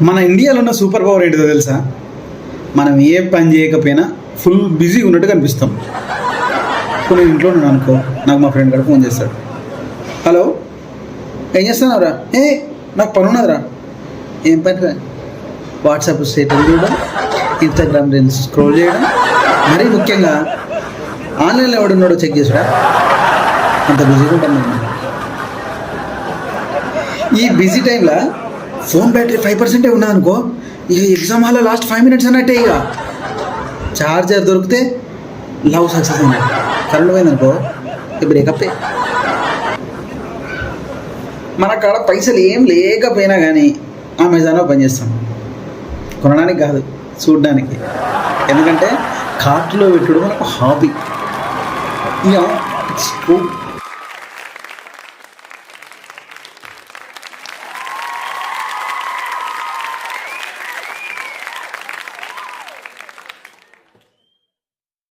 మన ఇండియాలో ఉన్న సూపర్ పవర్ ఏంటిదో తెలుసా? మనం ఏ పని చేయకపోయినా ఫుల్ బిజీగా ఉన్నట్టు కనిపిస్తాం. ఇప్పుడు నేను ఇంట్లో ఉన్నాను అనుకో, నాకు మా ఫ్రెండ్ గారు ఫోన్ చేస్తాడు. హలో, ఏం చేస్తున్నావురా? నాకు పని ఉన్నదిరా. ఏం పని రా? వాట్సాప్ స్టేటస్ చూడడం, ఇన్స్టాగ్రామ్ రీల్స్ స్క్రోల్ చేయడం, మరీ ముఖ్యంగా ఆన్లైన్లో ఎవడున్నాడో చెక్ చేసుడా. అంత బిజీగా ఉంటాం మేము. ఈ బిజీ టైంలో ఫోన్ బ్యాటరీ 5% ఉన్నదనుకో, ఇక ఎగ్జామ్ హాల్లో లాస్ట్ 5 minutes అన్నట్టే. ఇక ఛార్జర్ దొరికితే లవ్ సక్సెస్ అన్నట్టు. కరెంట్ పోయిందనుకో బ్రేకప్. మన కాడ పైసలు ఏం లేకపోయినా కానీ అమెజాన్లో పనిచేస్తాం. కొనడానికి కాదు, చూడడానికి. ఎందుకంటే కార్ట్లో పెట్టుడు మనకు హాబీ. ఇక